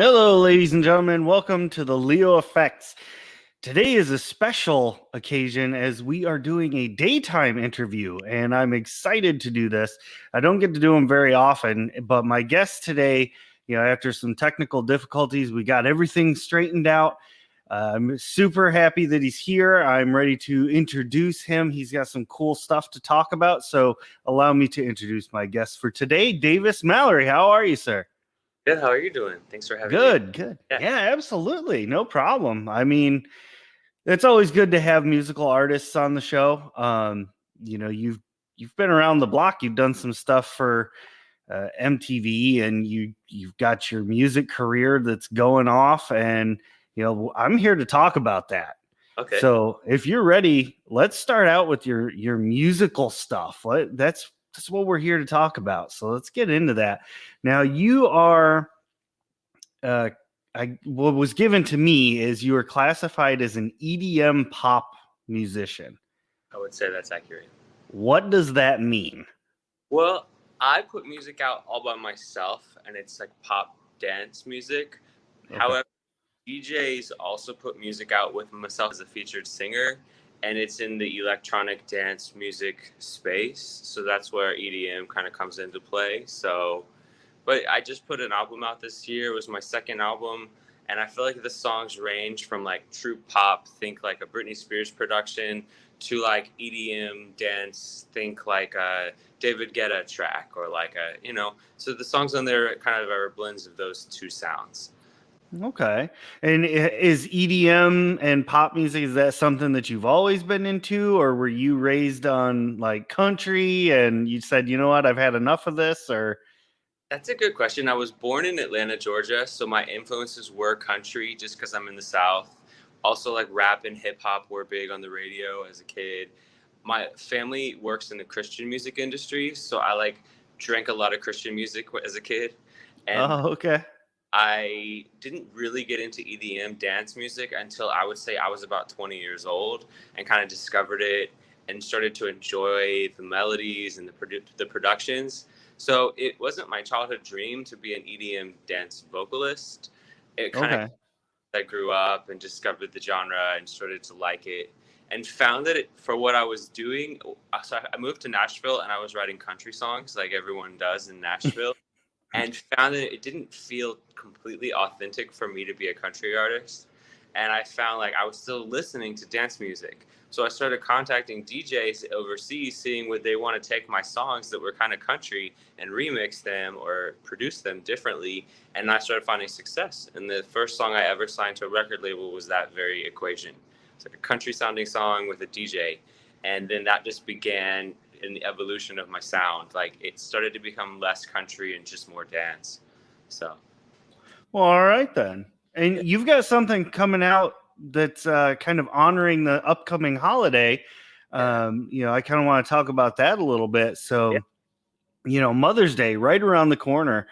Hello, ladies and gentlemen. Welcome to the Leo Effects. Today is a special occasion as we are doing a daytime interview, and I'm excited to do this. I don't get to do them very often, but my guest today, after some technical difficulties, we got everything straightened out. I'm super happy that he's here. I'm ready to introduce him. He's got some cool stuff to talk about, so allow me to introduce my guest for today, Davis Mallory. How are you, sir? Good. How are you doing? Thanks for having me. Good, good. Yeah. Yeah, absolutely. No problem. I mean, it's always good to have musical artists on the show. You've been around the block. You've done some stuff for MTV, and you've got your music career that's going off. And I'm here to talk about that. Okay. So if you're ready, let's start out with your musical stuff. That's what we're here to talk about. So let's get into that. Now you are uh, what was given to me is you were classified as an EDM pop musician. I would say that's accurate. What does that mean? Well, I put music out all by myself, and it's like pop dance music. Okay. However, DJs also put music out with myself as a featured singer, and it's in the electronic dance music space. So that's where EDM kind of comes into play. But I just put an album out this year. It was my second album, and I feel like the songs range from like true pop, think like a Britney Spears production, to like EDM dance, think like a David Guetta track, or like So the songs on there kind of are blends of those two sounds. Okay. And is EDM and pop music, is that something that you've always been into, or were you raised on like country and you said, you know what, I've had enough of this? Or That's a good question. I was born in Atlanta, Georgia, so my influences were country just because I'm in the South. Also, like rap and hip hop were big on the radio as a kid. My family works in the Christian music industry, so I like drank a lot of Christian music as a kid. And oh, okay. I didn't really get into EDM dance music until I would say I was about 20 years old, and kind of discovered it and started to enjoy the melodies and the productions. So it wasn't my childhood dream to be an EDM dance vocalist. It kind of, Okay. I grew up and discovered the genre and started to like it, and found that for what I was doing. So I moved to Nashville, and I was writing country songs like everyone does in Nashville, and found that it didn't feel completely authentic for me to be a country artist. And I found like I was still listening to dance music. So I started contacting DJs overseas, seeing would they want to take my songs that were kind of country and remix them or produce them differently. And I started finding success. And the first song I ever signed to a record label was that very equation. It's like a country sounding song with a DJ. And then that just began in the evolution of my sound. Like it started to become less country and just more dance. So Well, all right then. yeah. And you've got something coming out that's kind of honoring the upcoming holiday. Yeah. I kind of want to talk about that a little bit. Yeah. So, Mother's Day right around the corner.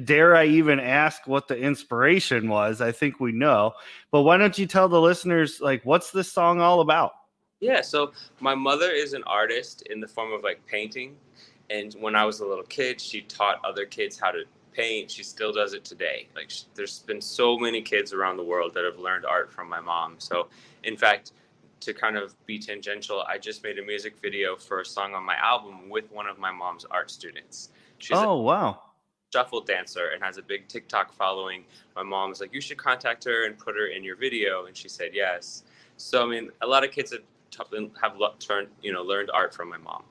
Dare I even ask what the inspiration was? I think we know, but why don't you tell the listeners, like, what's this song all about? Yeah, so my mother is an artist in the form of like painting. And when I was a little kid, she taught other kids how to paint. She still does it today. Like there's been so many kids around the world that have learned art from my mom. So, in fact, to kind of be tangential, I just made a music video for a song on my album with one of my mom's art students. She's a Oh, wow. shuffle dancer and has a big TikTok following. My mom was like, "You should contact her and put her in your video," and she said yes. So I mean, a lot of kids learned art from my mom.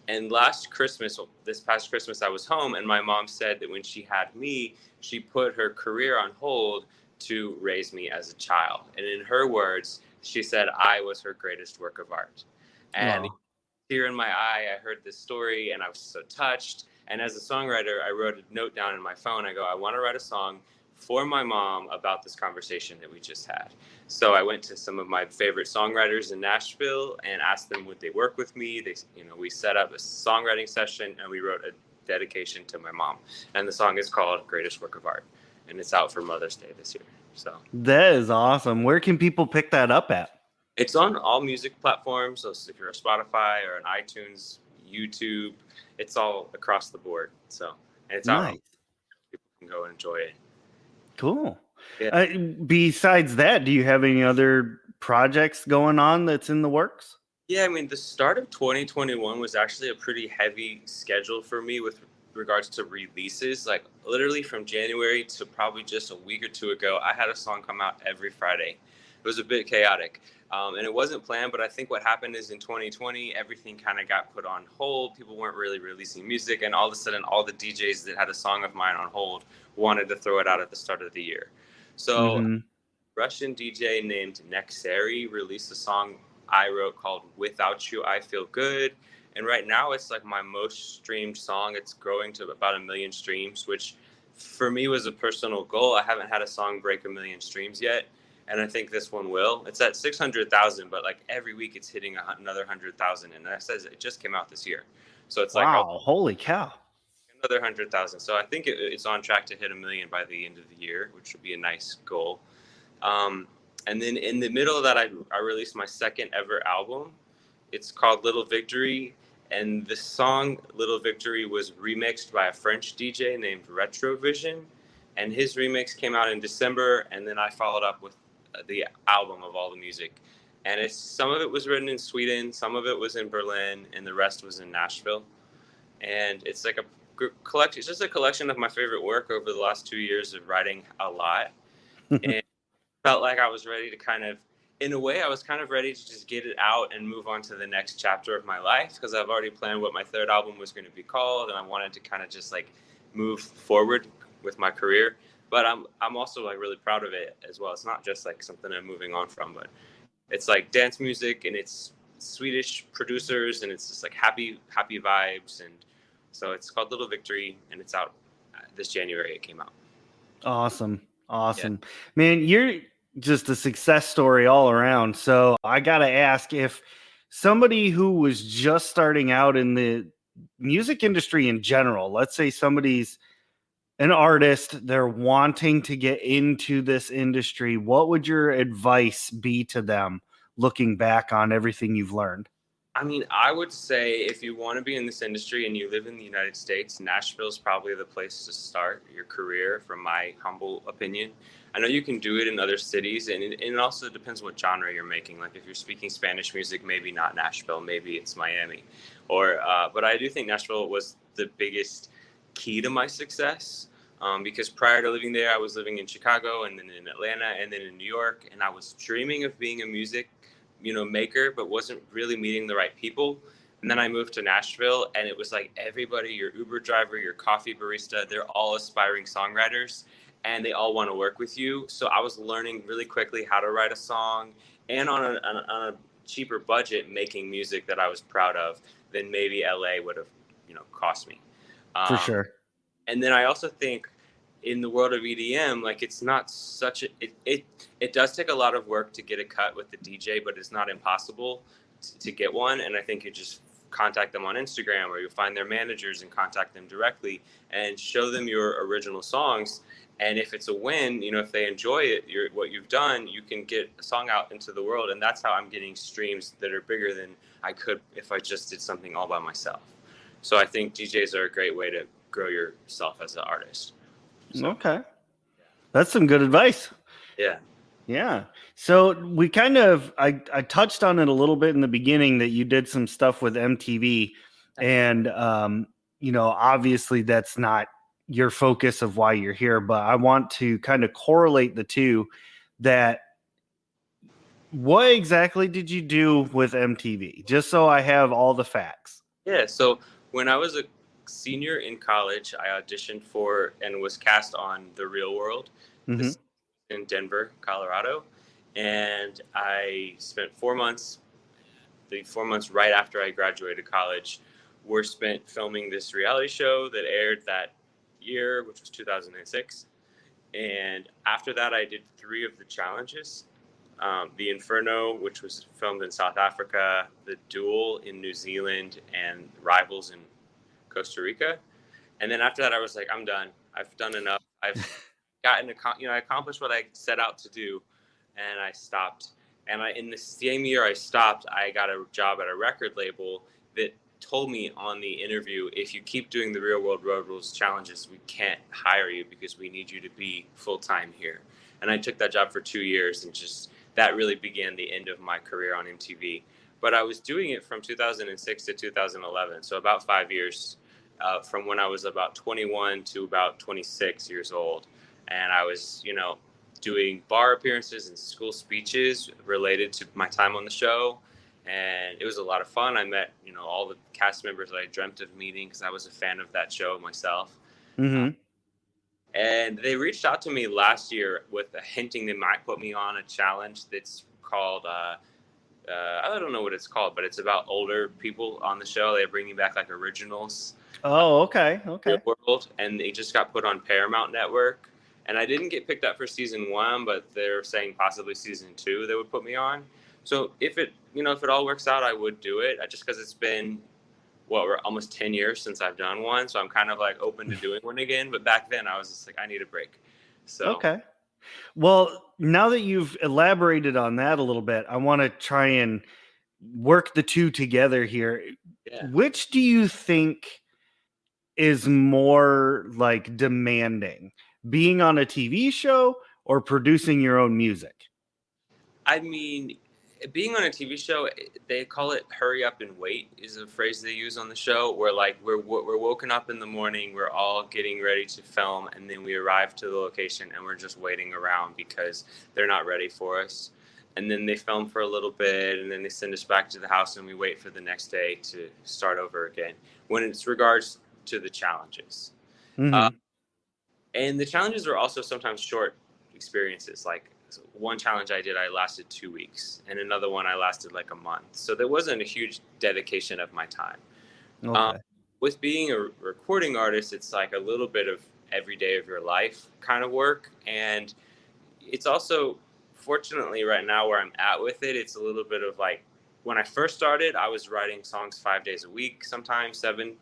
And this past Christmas, I was home, and my mom said that when she had me, she put her career on hold to raise me as a child. And in her words, she said I was her greatest work of art. And Oh, tear in my eye, I heard this story and I was so touched. And as a songwriter, I wrote a note down in my phone. I go, I want to write a song for my mom about this conversation that we just had. So I went to some of my favorite songwriters in Nashville and asked them would they work with me. We set up a songwriting session and we wrote a dedication to my mom. And the song is called Greatest Work of Art, and it's out for Mother's Day this year. So that is awesome. Where can people pick that up at? it's on all music platforms. So if you're a Spotify or an iTunes, YouTube, it's all across the board. So, and it's out. Nice. People can go and enjoy it. Cool. Yeah. Uh, Besides that, do you have any other projects going on that's in the works? Yeah, I mean, the start of 2021 was actually a pretty heavy schedule for me with regards to releases. Like, literally from January to probably just a week or two ago, I had a song come out every Friday. It was a bit chaotic. And it wasn't planned, but I think what happened is in 2020, everything kind of got put on hold. People weren't really releasing music. And all of a sudden, all the DJs that had a song of mine on hold wanted to throw it out at the start of the year. So Mm-hmm. Russian DJ named Nexeri released a song I wrote called Without You, I Feel Good. And right now it's like my most streamed song. It's growing to about 1 million streams, which for me was a personal goal. I haven't had a song break 1 million streams yet. And I think this one will. It's at 600,000, but like every week it's hitting another 100,000. And that says it just came out this year. So it's like, oh, Wow, holy cow. another 100,000. So I think it's on track to hit 1 million by the end of the year, which would be a nice goal. Um, and then in the middle of that, I released my second ever album. It's called Little Victory. And the song Little Victory was remixed by a French DJ named Retrovision. And his remix came out in December. And then I followed up with the album of all the music. And some of it was written in Sweden, some of it was in Berlin, and the rest was in Nashville. And it's like a collection. It's just a collection of my favorite work over the last 2 years of writing a lot. And felt like I was ready to kind of, in a way, I was kind of ready to just get it out and move on to the next chapter of my life, because I've already planned what my third album was going to be called, and I wanted to kind of just like move forward with my career. But I'm also like really proud of it as well. It's not just like something I'm moving on from, but it's like dance music and it's Swedish producers and it's just like happy vibes. And so it's called Little Victory and it's out this January. It came out. Awesome. Yeah. Awesome. Man, you're just a success story all around. So I got to ask, if somebody who was just starting out in the music industry in general, let's say somebody's an artist, they're wanting to get into this industry, what would your advice be to them looking back on everything you've learned? I mean, I would say if you want to be in this industry and you live in the United States, Nashville is probably the place to start your career, from my humble opinion. I know you can do it in other cities, and it also depends what genre you're making. Like if you're speaking Spanish music, maybe not Nashville, maybe it's Miami. But I do think Nashville was the biggest key to my success. Because prior to living there, I was living in Chicago and then in Atlanta and then in New York, and I was dreaming of being a music maker, but wasn't really meeting the right people. And then I moved to Nashville, and it was like everybody, your Uber driver, your coffee barista, they're all aspiring songwriters, and they all want to work with you. So I was learning really quickly how to write a song, and on a cheaper budget, making music that I was proud of than maybe LA would have, cost me. For Um, sure. and then I also think in the world of EDM, like it's not such a it does take a lot of work to get a cut with the DJ, but it's not impossible to get one. And I think you just contact them on Instagram, or you find their managers and contact them directly and show them your original songs. And if it's a win, if they enjoy it, what you've done, you can get a song out into the world. And that's how I'm getting streams that are bigger than I could if I just did something all by myself. So I think DJs are a great way to grow yourself as an artist. So, Okay. That's some good advice. yeah. Yeah. So we kind of I touched on it a little bit in the beginning that you did some stuff with MTV, and obviously that's not your focus of why you're here, but I want to kind of correlate the two. That what exactly did you do with MTV? Just so I have all the facts. Yeah. So when I was a senior in college, I auditioned for and was cast on The Real World. Mm-hmm. This in Denver, Colorado. And I spent 4 months, the 4 months right after I graduated college, were spent filming this reality show that aired that year, which was 2006. And after that, I did 3 of the challenges. The Inferno, which was filmed in South Africa, The Duel in New Zealand, and Rivals in Costa Rica. And then after that, I was like, I'm done. I've done enough. I've I accomplished what I set out to do, and I stopped. And in the same year I stopped, I got a job at a record label that told me on the interview, if you keep doing the Real World Road Rules challenges, we can't hire you because we need you to be full time here. And I took that job for 2 years, and just that really began the end of my career on MTV. But I was doing it from 2006 to 2011, so about 5 years, from when I was about 21 to about 26 years old. And I was, doing bar appearances and school speeches related to my time on the show, and it was a lot of fun. I met, all the cast members that I dreamt of meeting because I was a fan of that show myself. Uh, Mm-hmm. and they reached out to me last year with a hinting they might put me on a challenge that's called, I don't know what it's called, but it's about older people on the show. They're bringing back like originals, Oh, okay. Real Okay. World, and they just got put on Paramount Network. And I didn't get picked up for season 1, but they're saying possibly season 2 they would put me on. So if it all works out, I would do it. Just because it's been we're almost 10 years since I've done one, so I'm kind of like open to doing one again. But back then, I was just like, I need a break. So Okay. Well, now that you've elaborated on that a little bit, I want to try and work the two together here. yeah, Which do you think is more like demanding, being on a TV show or producing your own music? I mean, being on a TV show, they call it "hurry up and wait" is a phrase they use on the show. Where like we're woken up in the morning, we're all getting ready to film, and then we arrive to the location and we're just waiting around because they're not ready for us. And then they film for a little bit, and then they send us back to the house, and we wait for the next day to start over again. When it's regards to the challenges. Uh, Mm-hmm. and the challenges are also sometimes short experiences. Like one challenge I did, I lasted 2 weeks, and another one I lasted like a month. So there wasn't a huge dedication of my time. Um, Okay. with being a recording artist, it's like a little bit of every day of your life kind of work. And it's also, fortunately, right now where I'm at with it, it's a little bit of like when I first started, I was writing songs 5 days a week, sometimes 7,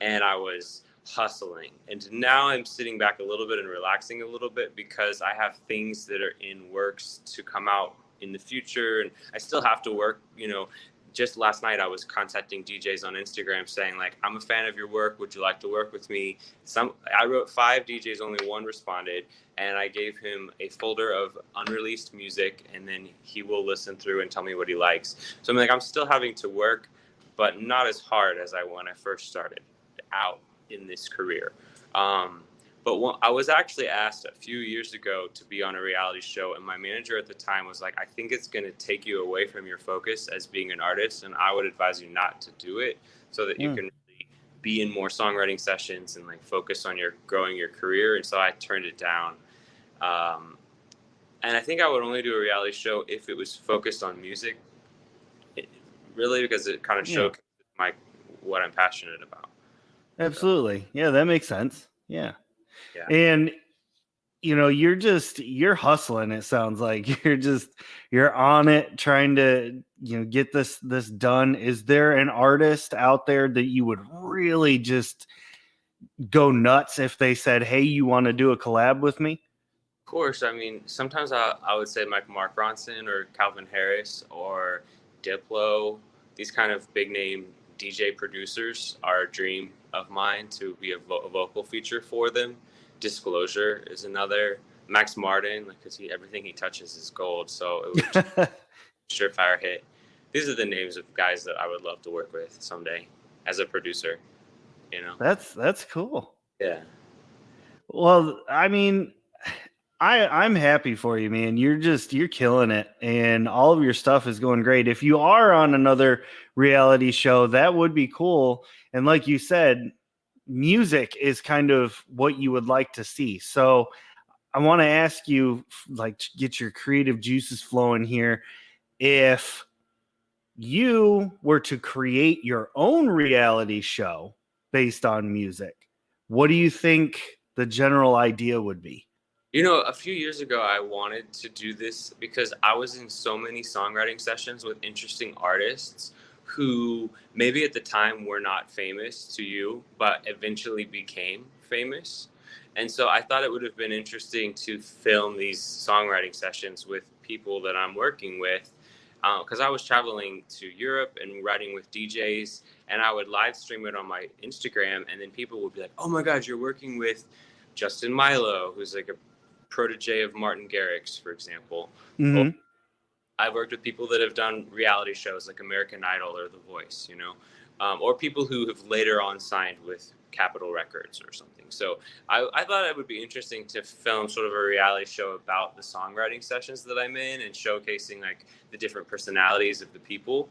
and I was hustling. And now I'm sitting back a little bit and relaxing a little bit because I have things that are in works to come out in the future, and I still have to work. Just last night I was contacting DJs on Instagram saying like, I'm a fan of your work, would you like to work with me? I wrote 5 DJs, only one responded, and I gave him a folder of unreleased music, and then he will listen through and tell me what he likes. So I'm still having to work, but not as hard as when I first started out in this career. But I was actually asked a few years ago to be on a reality show, and my manager at the time was like, I think it's going to take you away from your focus as being an artist, and I would advise you not to do it so that you Mm. can really be in more songwriting sessions and like focus on growing your career. And so I turned it down. Um, and I think I would only do a reality show if it was focused on music, really, because it kind of Yeah, showcases what I'm passionate about. So absolutely. Yeah, that makes sense. Yeah. yeah. And you're hustling. It sounds like you're on it trying to, get this done. Is there an artist out there that you would really just go nuts if they said, "Hey, you want to do a collab with me?" Course. I mean, sometimes I would say like Mark Ronson or Calvin Harris or Diplo. These kind of big name DJ producers are a dream of mine to be a vocal feature for them. Disclosure is another. Max Martin, like, cause everything he touches is gold. So it would just surefire hit. These are the names of guys that I would love to work with someday as a producer. You know? That's cool. Yeah. Well, I mean, I'm happy for you, man. You're killing it, and all of your stuff is going great. If you are on another reality show, that would be cool. And like you said, music is kind of what you would like to see. So I want to ask you, like, to get your creative juices flowing here. If you were to create your own reality show based on music, what do you think the general idea would be? A few years ago, I wanted to do this because I was in so many songwriting sessions with interesting artists who maybe at the time were not famous to you, but eventually became famous. And so I thought it would have been interesting to film these songwriting sessions with people that I'm working with, because I was traveling to Europe and writing with DJs, and I would live stream it on my Instagram, and then people would be like, "Oh my God, you're working with Justin Milo, who's like a protege of Martin Garrix, for example." Or Mm-hmm. I've worked with people that have done reality shows like American Idol or The Voice, or people who have later on signed with Capitol Records or something. So I thought it would be interesting to film sort of a reality show about the songwriting sessions that I'm in and showcasing like the different personalities of the people.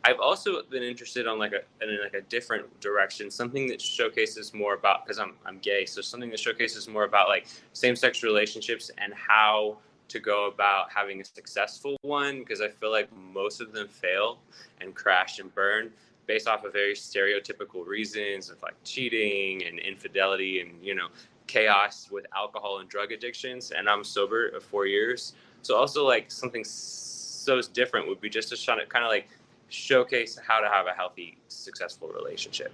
I've also been interested on in a different direction, something that showcases more about, because I'm gay, so something that showcases more about like same-sex relationships and how to go about having a successful one, because I feel like most of them fail and crash and burn based off of very stereotypical reasons of like cheating and infidelity and chaos with alcohol and drug addictions. And I'm sober of 4 years, so also like something so different would be just to try to kind of like showcase how to have a healthy, successful relationship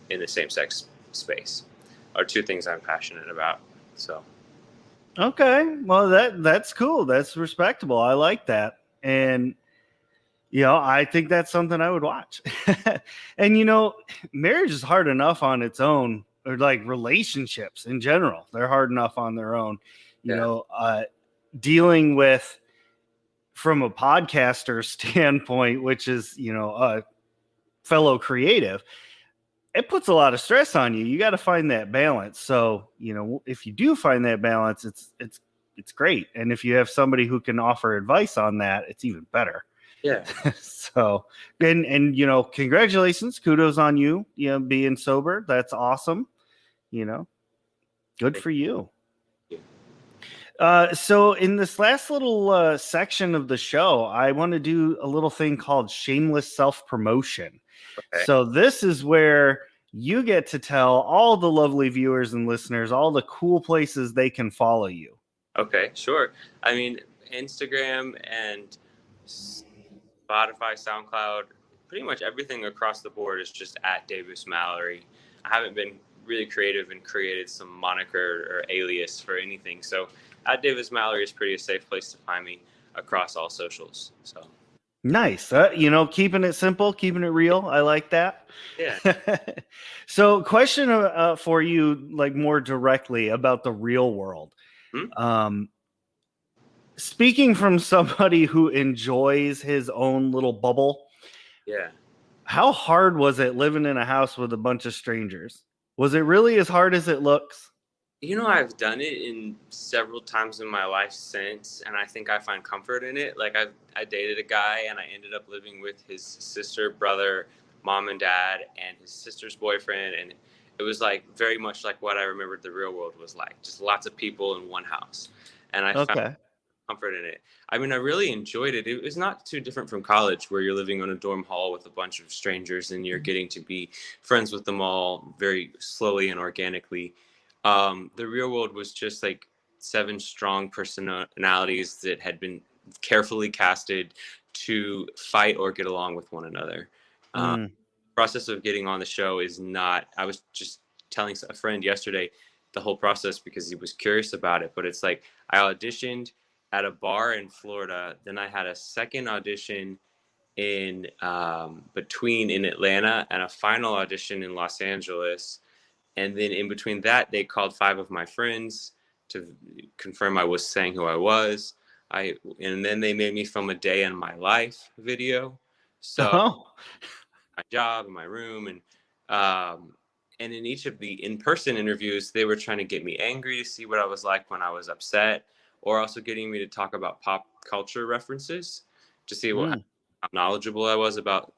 in the same-sex space are two things I'm passionate about. So, Okay, well that's cool. That's respectable. I like that, and I think that's something I would watch. And marriage is hard enough on its own, or like relationships in general, they're hard enough on their own. yeah, Dealing with from a podcaster standpoint, which is a fellow creative, it puts a lot of stress on you. You got to find that balance. So, if you do find that balance, it's great. And if you have somebody who can offer advice on that, it's even better. yeah. So, and congratulations, kudos on you, being sober. That's awesome. Good Thank for you. you. So in this last little section of the show, I want to do a little thing called shameless self-promotion. Okay. So this is where you get to tell all the lovely viewers and listeners all the cool places they can follow you. Okay, sure. I mean, Instagram and Spotify, SoundCloud, pretty much everything across the board is just at Davis Mallory. I haven't been really creative and created some moniker or alias for anything. So at Davis Mallory is pretty a safe place to find me across all socials. So Nice. Keeping it simple, keeping it real. I like that. yeah. So question for you, like more directly about the real world. Hmm? Um, Speaking from somebody who enjoys his own little bubble, Yeah. how hard was it living in a house with a bunch of strangers? Was it really as hard as it looks? I've done it in several times in my life since, and I think I find comfort in it. Like I dated a guy, and I ended up living with his sister, brother, mom and dad, and his sister's boyfriend, and it was like very much like what I remembered the real world was like, just lots of people in one house, and I found Okay. comfort in it. I mean, I really enjoyed it. It was not too different from college, where you're living on a dorm hall with a bunch of strangers and you're getting to be friends with them all very slowly and organically. The real world was just like seven strong personalities that had been carefully casted to fight or get along with one another. Mm. Process of getting on the show is not, I was just telling a friend yesterday the whole process because he was curious about it, but it's like I auditioned at a bar in Florida, then I had a second audition in between in Atlanta and a final audition in Los Angeles, and then in between that they called five of my friends to confirm I was saying who I was. And then they made me film a day in my life video. So Oh. my job and my room, and in each of the in-person interviews they were trying to get me angry to see what I was like when I was upset, or also getting me to talk about pop culture references to see Mm. how knowledgeable I was about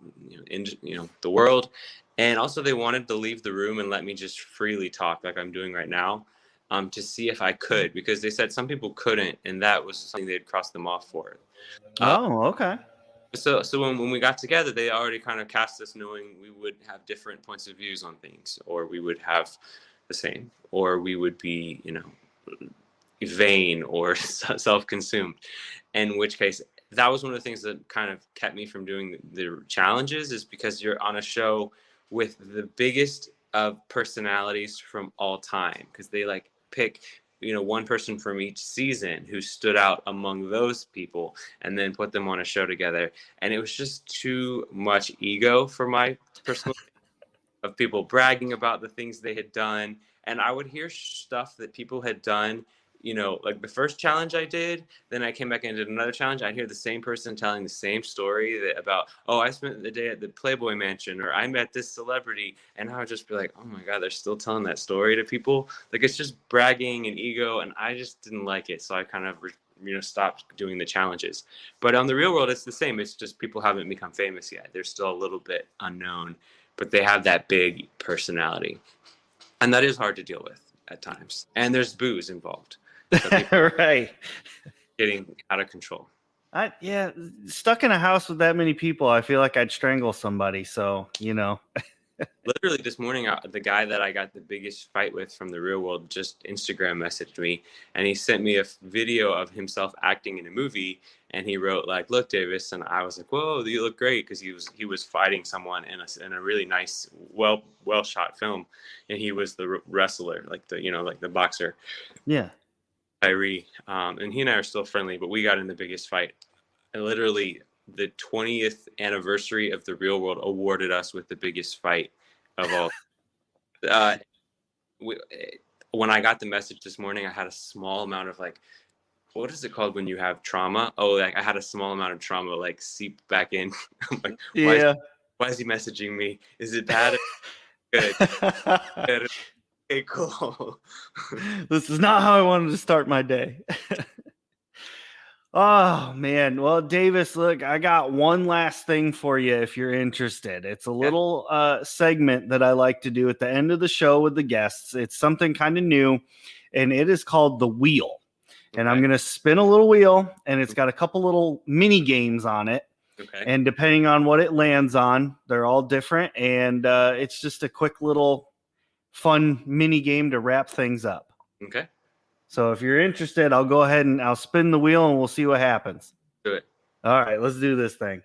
the world. And also they wanted to leave the room and let me just freely talk like I'm doing right now, to see if I could, because they said some people couldn't, and that was something they'd crossed them off for. Oh, okay. So when we got together, they already kind of cast us knowing we would have different points of views on things, or we would have the same, or we would be, vain or self-consumed. In which case, that was one of the things that kind of kept me from doing the challenges, is because you're on a show with the biggest of personalities from all time, because they like pick one person from each season who stood out among those people, and then put them on a show together. And it was just too much ego for my personal of people bragging about the things they had done. And I would hear stuff that people had done, like the first challenge I did, then I came back and did another challenge. I'd hear the same person telling the same story about, oh, I spent the day at the Playboy Mansion, or I met this celebrity. And I would just be like, oh my God, they're still telling that story to people. Like, it's just bragging and ego. And I just didn't like it. So I kind of, stopped doing the challenges. But on the real world, it's the same. It's just people haven't become famous yet. They're still a little bit unknown, but they have that big personality. And that is hard to deal with at times. And there's booze involved. So right. Getting out of control. Yeah, stuck in a house with that many people, I feel like I'd strangle somebody. So, Literally this morning, the guy that I got the biggest fight with from the real world just Instagram messaged me, and he sent me a video of himself acting in a movie. And he wrote, like, "Look, Davis," and I was like, "Whoa, you look great," because he was fighting someone in a really nice, well shot film, and he was the wrestler, like the boxer. Yeah. Kyrie, and he and I are still friendly, but we got in the biggest fight. And literally, the 20th anniversary of the real world awarded us with the biggest fight of all. When I got the message this morning, I had a small amount of, like, what is it called when you have trauma? Oh, like, I had a small amount of trauma, like, seep back in. I'm like, why is he messaging me? Is it bad? Good. Good. Okay, cool. This is not how I wanted to start my day. Oh, man. Well, Davis, look, I got one last thing for you if you're interested. It's a little segment that I like to do at the end of the show with the guests. It's something kind of new, and it is called The Wheel. And I'm going to spin a little wheel, and it's got a couple little mini games on it. Okay. And depending on what it lands on, they're all different. And it's just a quick little fun mini game to wrap things up. Okay. So if you're interested, I'll go ahead and I'll spin the wheel and we'll see what happens. Do it. All right, let's do this thing.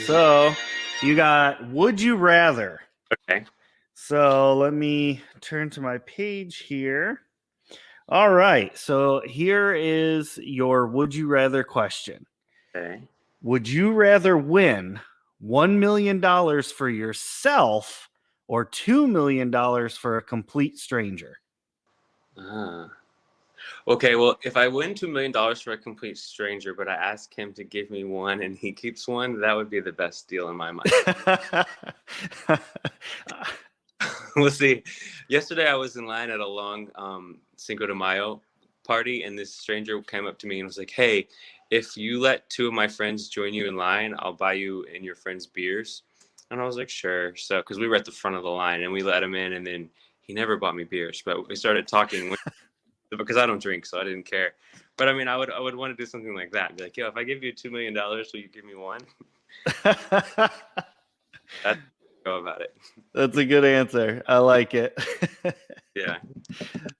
So you got Would You Rather. Okay. So let me turn to my page here. All right. So here is your Would You Rather question. Okay. Would you rather win $1 million for yourself or $2 million for a complete stranger? Okay, well, if I win $2 million for a complete stranger, but I ask him to give me one and he keeps one, that would be the best deal in my mind. We'll see. Yesterday, I was in line at a long Cinco de Mayo party, and this stranger came up to me and was like, "Hey, if you let two of my friends join you in line, I'll buy you and your friends beers." And I was like, "Sure." So, because we were at the front of the line, and we let him in, and then he never bought me beers, but we started talking because I don't drink, so I didn't care. But I mean, I would want to do something like that. Be like, "Yo, if I give you $2 million, will you give me one?" That's go about it. That's a good answer. I like it. Yeah.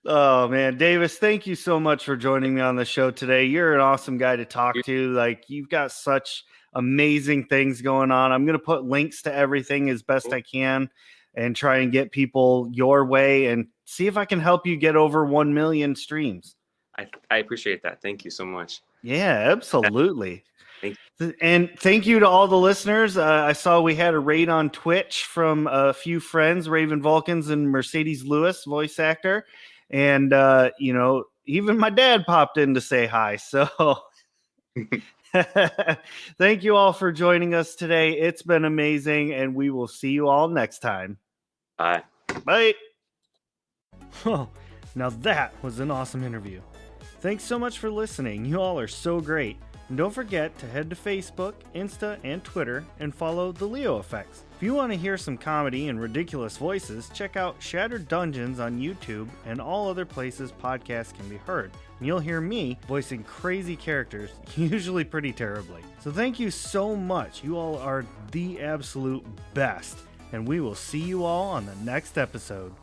Oh man, Davis, thank you so much for joining me on the show today. You're an awesome guy to talk to. Like, you've got such amazing things going on. I'm going to put links to everything as best I can and try and get people your way and see if I can help you get over 1 million streams. I appreciate that. Thank you so much. Yeah, absolutely. Thank you. And thank you to all the listeners. I saw we had a raid on Twitch from a few friends, Raven Vulcans and Mercedes Lewis, voice actor. And, even my dad popped in to say hi. So thank you all for joining us today. It's been amazing, and we will see you all next time. Bye. Bye. Oh, now that was an awesome interview. Thanks so much for listening. You all are so great. And don't forget to head to Facebook, Insta, and Twitter and follow The Leo Effects. If you want to hear some comedy and ridiculous voices, check out Shattered Dungeons on YouTube and all other places podcasts can be heard. And you'll hear me voicing crazy characters, usually pretty terribly. So thank you so much. You all are the absolute best. And we will see you all on the next episode.